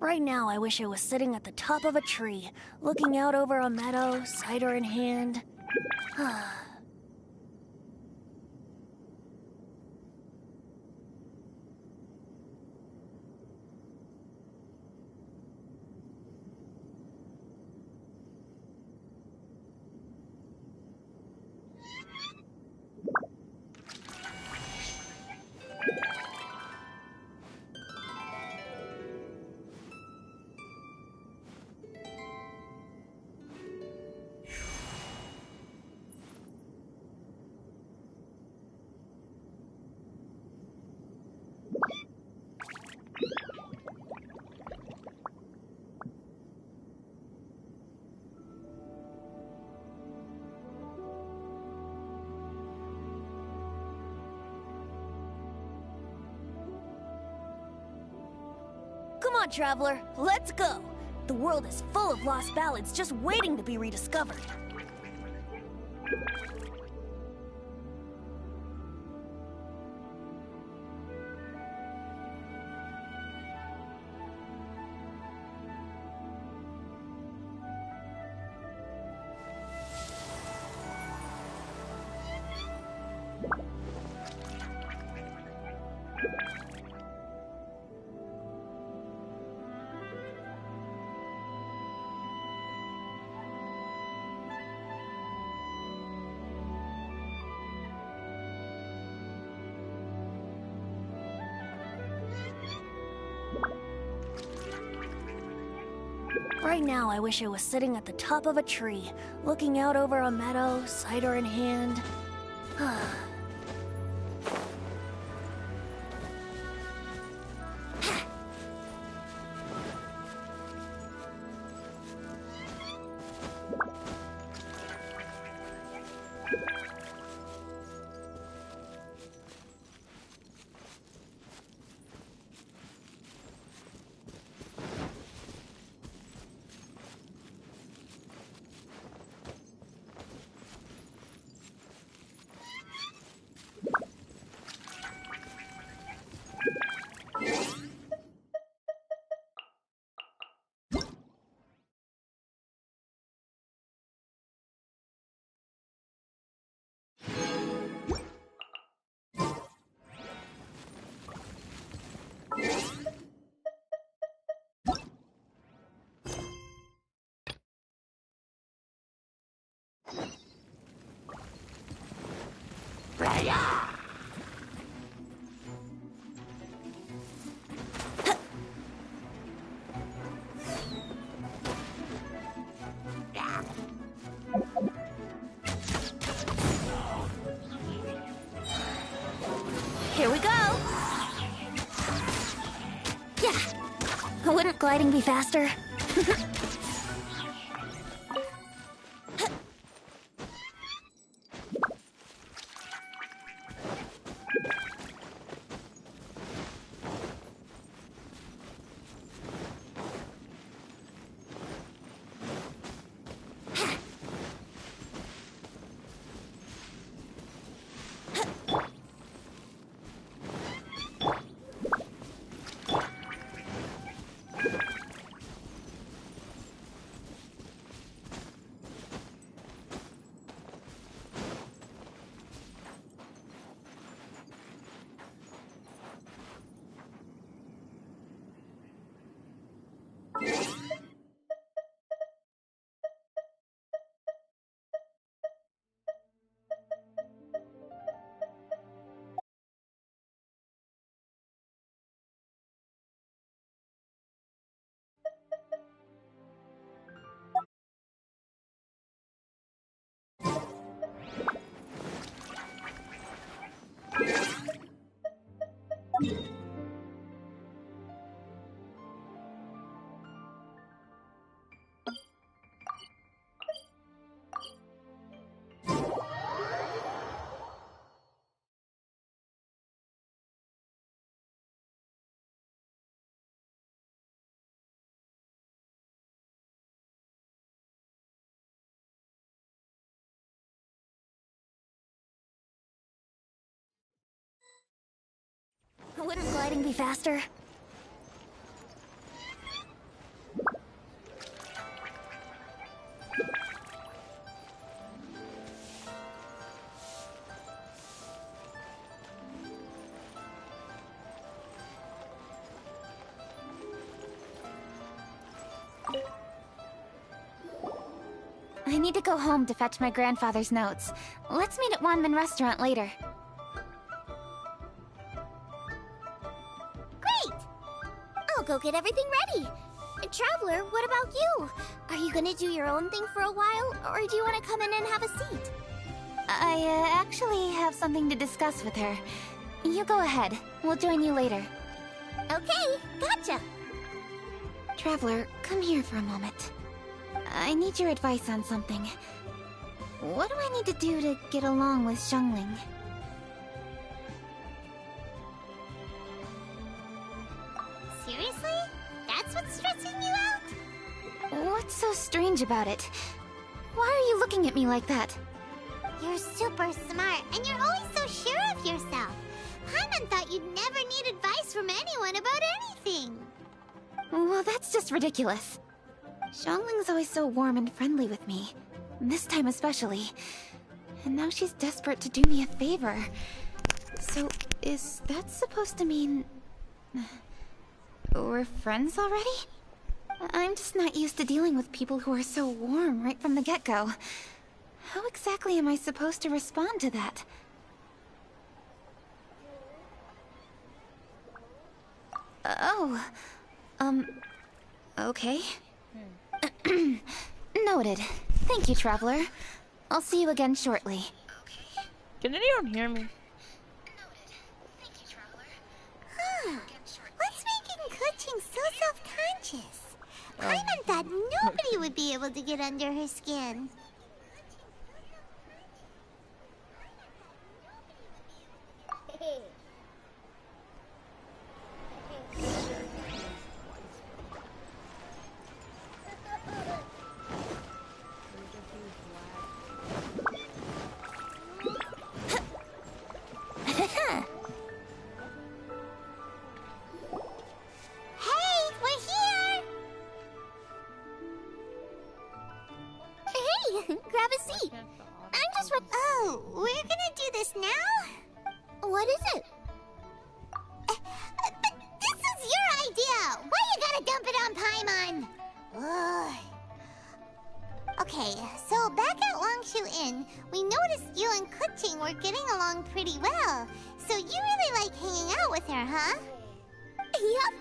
Right now, I wish I was sitting at the top of a tree, looking out over a meadow, cider in hand. Come on, traveler, let's go! The world is full of lost ballads just waiting to be rediscovered. Right now, I wish I was sitting at the top of a tree, looking out over a meadow, cider in hand. Here we go! Yeah! Wouldn't gliding be faster? Wouldn't gliding be faster? need to go home to fetch my grandfather's notes. Let's meet at Wanman Restaurant later. Great! I'll go get everything ready. Traveler, what about you? Are you gonna do your own thing for a while, or do you want to come in and have a seat? I actually have something to discuss with her. You go ahead. We'll join you later. Okay, gotcha. Traveler, come here for a moment. I need your advice on something. What do I need to do to get along with Xiangling? Seriously? That's what's stressing you out? What's so strange about it? Why are you looking at me like that? You're super smart, and you're always so sure of yourself. Paimon thought you'd never need advice from anyone about anything. Well, that's just ridiculous. Xiangling's always so warm and friendly with me. This time especially. And now she's desperate to do me a favor. So, is that supposed to mean... we're friends already? I'm just not used to dealing with people who are so warm right from the get-go. How exactly am I supposed to respond to that? Okay. Noted. Thank you, Traveler. I'll see you again shortly. Okay. Can anyone hear me? What's making Kuching so self-conscious? Paimon thought nobody would be able to get under her skin. Grab a seat. I'm just Oh, we're gonna do this now? What is it? But this is your idea! Why you gotta dump it on Paimon? Ugh. Okay, so back at Longshu Inn, we noticed you and Kuching were getting along pretty well. So you really like hanging out with her, huh? Yup.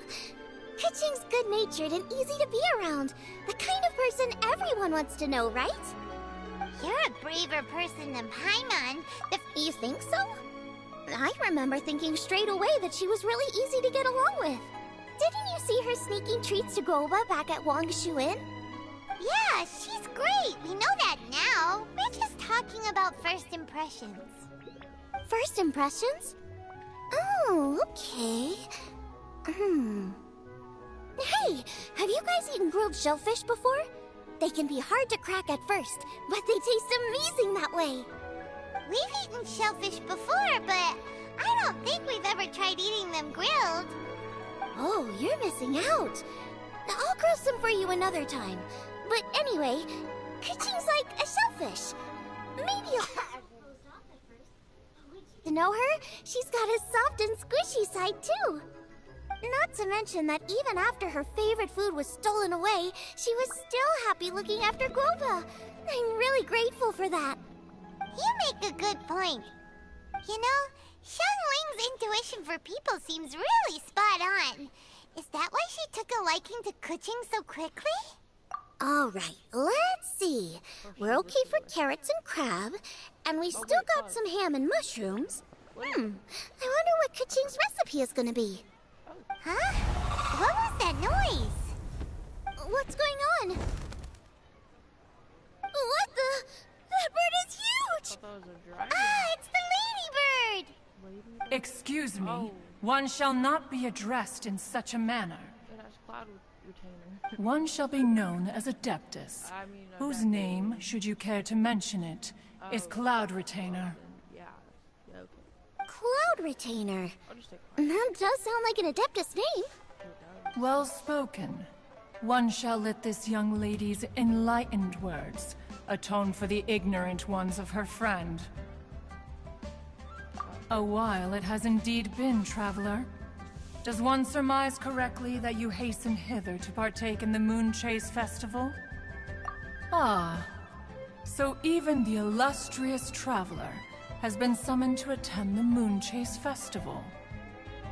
Kuching's good-natured and easy to be around. The kind of person everyone wants to know, right? You're a braver person than Paimon. You think so? I remember thinking straight away that she was really easy to get along with. Didn't you see her sneaking treats to Groba back at Wangshu Inn? Yeah, she's great. We know that now. We're just talking about first impressions. First impressions? Oh, okay. Hey, have you guys eaten grilled shellfish before? They can be hard to crack at first, but they taste amazing that way. We've eaten shellfish before, but I don't think we've ever tried eating them grilled. Oh, you're missing out. I'll grill some for you another time. But anyway, Kuching's like a shellfish. Maybe you'll... To know her, she's got a soft and squishy side too. Not to mention that even after her favorite food was stolen away, she was still happy looking after Groba. I'm really grateful for that. You make a good point. You know, Xiangling's intuition for people seems really spot on. Is that why she took a liking to Kuching so quickly? Alright, let's see. We're okay for carrots and crab, and we still got some ham and mushrooms. I wonder what Kuching's recipe is gonna be. Huh? What was that noise? What's going on? What the? That bird is huge! It's the ladybird! Excuse me. One shall not be addressed in such a manner. One shall be known as Adeptus, whose name, should you care to mention it, is Cloud Retainer. Cloud Retainer. That does sound like an Adeptus name. Well spoken. One shall let this young lady's enlightened words atone for the ignorant ones of her friend. A while it has indeed been, traveler. Does one surmise correctly that you hasten hither to partake in the Moon Chase Festival? Ah, So even the illustrious traveler has been summoned to attend the Moonchase Festival.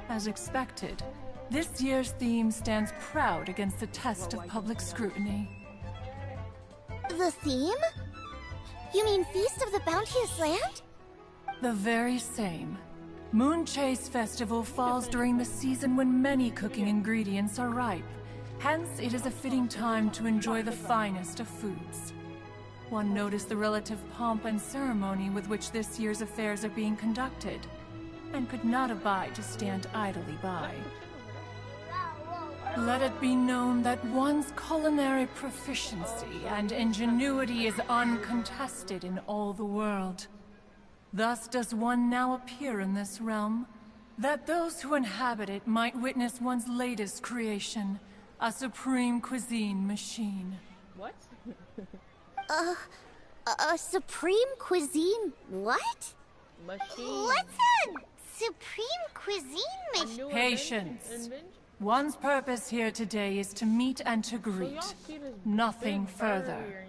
As expected, this year's theme stands proud against the test of public scrutiny. The theme? You mean Feast of the Bounteous Land? The very same. Moonchase Festival falls during the season when many cooking ingredients are ripe. Hence, it is a fitting time to enjoy the finest of foods. One noticed the relative pomp and ceremony with which this year's affairs are being conducted, and could not abide to stand idly by. Let it be known that one's culinary proficiency and ingenuity is uncontested in all the world. Thus does one now appear in this realm, that those who inhabit it might witness one's latest creation, a supreme cuisine machine. What? A supreme cuisine what? Machine. What's a supreme cuisine machine? Patience. One's purpose here today is to meet and to greet. Nothing further.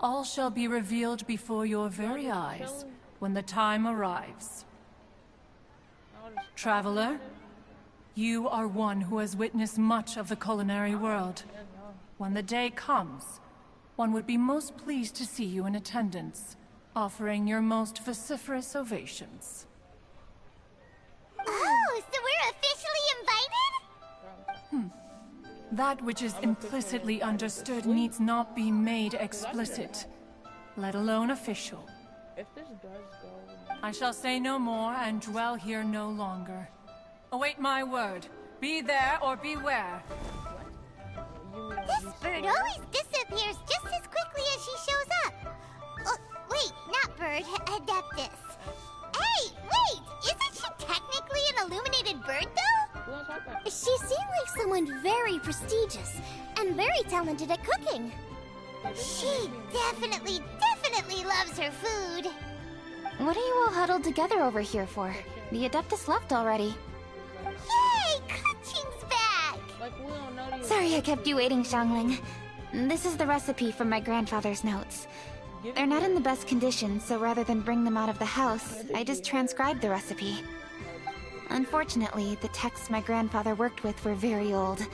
All shall be revealed before your very eyes when the time arrives. Traveler, you are one who has witnessed much of the culinary world. When the day comes, one would be most pleased to see you in attendance, offering your most vociferous ovations. Oh, so we're officially invited? That which is implicitly understood needs not be made explicit, let alone official. If this does go... I shall say no more and dwell here no longer. Await my word. Be there or beware. This bird always disappears just as quickly as she shows up. Oh, wait, not bird, Adeptus. Hey, wait! Isn't she technically an illuminated bird, though? She seemed like someone very prestigious and very talented at cooking. She definitely loves her food. What are you all huddled together over here for? The Adeptus left already. Yay! Kaching's back! Like, we don't know these. Sorry I kept you waiting, Xiangling. This is the recipe from my grandfather's notes. They're not in the best condition, so rather than bring them out of the house, I just transcribed the recipe. Unfortunately, the texts my grandfather worked with were very old.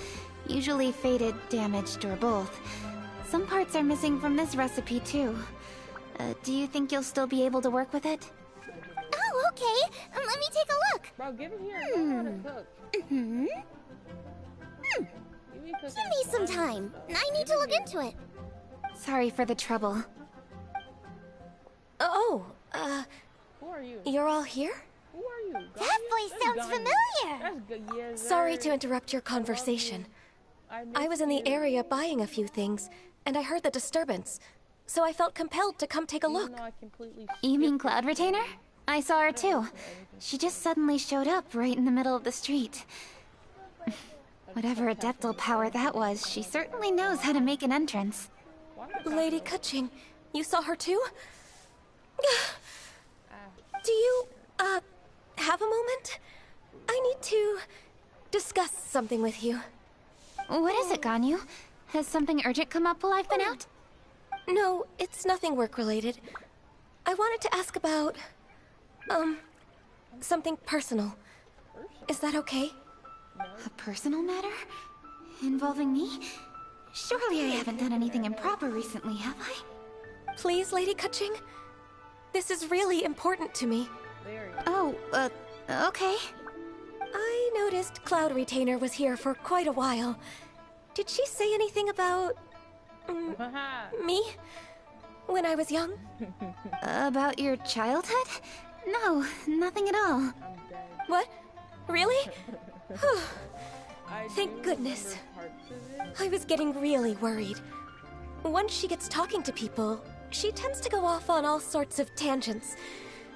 Usually faded, damaged, or both. Some parts are missing from this recipe, too. Do you think you'll still be able to work with it? Oh, okay. Let me take a look. Bro, give it here. I know how to cook. You be cooking Give me some time. I need to look into it. Sorry for the trouble. Who are you? You're all here? Who are you? That voice sounds familiar. That's good. Yes, Sorry to interrupt your conversation. I was in the area buying a few things, and I heard the disturbance. So I felt compelled to come take a look. You mean Cloud Retainer? I saw her too. She just suddenly showed up right in the middle of the street. Whatever adeptal power that was, she certainly knows how to make an entrance. Lady Kaching, you saw her too? Do you, have a moment? I need to discuss something with you. What is it, Ganyu? Has something urgent come up while I've been out? No, it's nothing work-related. I wanted to ask about, something personal. Is that okay? A personal matter? Involving me? Surely I haven't done anything improper recently, have I? Please, Lady Kaching? This is really important to me. Oh, okay. I noticed Cloud Retainer was here for quite a while. Did she say anything about... me? When I was young? About your childhood? No, nothing at all. What? Really? Whew. Thank goodness. I was getting really worried. Once she gets talking to people, she tends to go off on all sorts of tangents.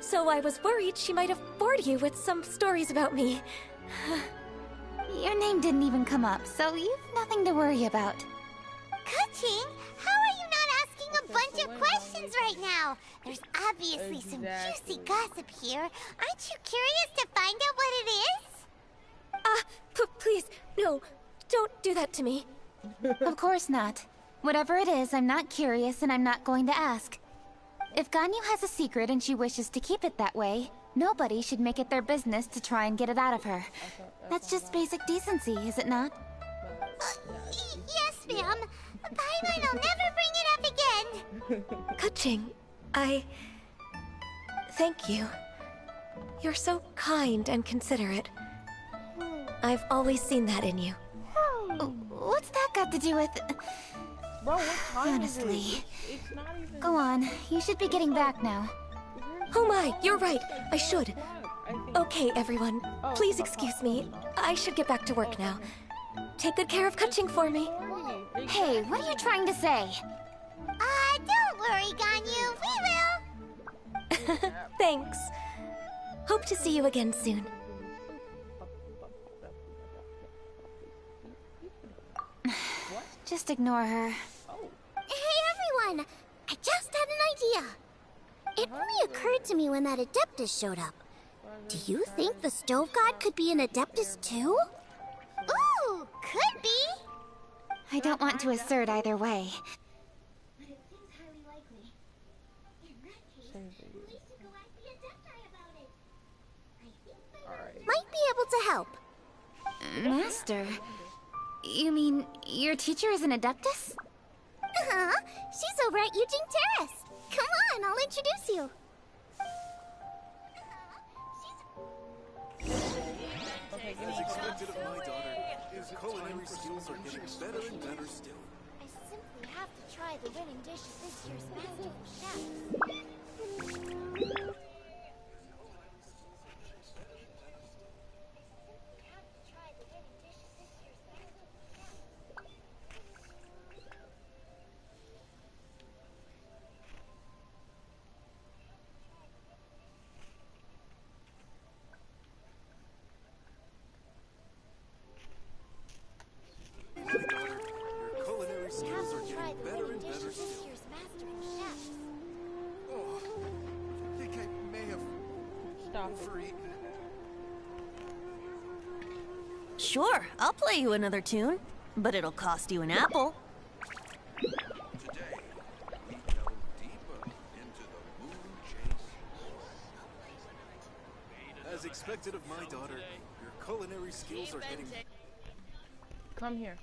So I was worried she might have bored you with some stories about me. Your name didn't even come up, so you've nothing to worry about. Kaching, how are you not asking a bunch of questions right now? There's obviously some juicy gossip here. Aren't you curious to find out what it is? Please, no, don't do that to me. Of course not. Whatever it is, I'm not curious and I'm not going to ask. If Ganyu has a secret and she wishes to keep it that way, nobody should make it their business to try and get it out of her. That's just basic decency, is it not? Yes, ma'am. Paimon will never bring it up again. Kaching, thank you. You're so kind and considerate. I've always seen that in you. What's that got to do with... Bro, what time Honestly. is it? It's not even... Go on, you should be getting back now. Oh my, you're right. I should. I think... Okay, everyone. Please excuse me. I should get back to work now. Take good care of Kaching for me. Hey, what are you trying to say? Don't worry, Ganyu. We will. Thanks. Hope to see you again soon. Just ignore her. Hey, everyone. I just had an idea. It only occurred to me when that Adeptus showed up. Do you think the Stove God could be an Adeptus too? Ooh, could be. I don't want to assert either way. But it seems highly likely. In that case, we should go ask the Adepti about it. I think they might be able to help. Master? You mean your teacher is an Adeptus? Uh-huh. She's over at Eugene Terrace. Come on, I'll introduce you. As expected of my daughter, his culinary skills are getting better and better still. I simply have to try the winning dish of this year's Master Chef. My daughter, your culinary skills are getting better and better still. Oh, I think I may have Stop it. overeaten. Sure, I'll play you another tune, but it'll cost you an apple. Today, we delve deeper into the moon chase. As expected of my daughter, your culinary skills are getting... Come here.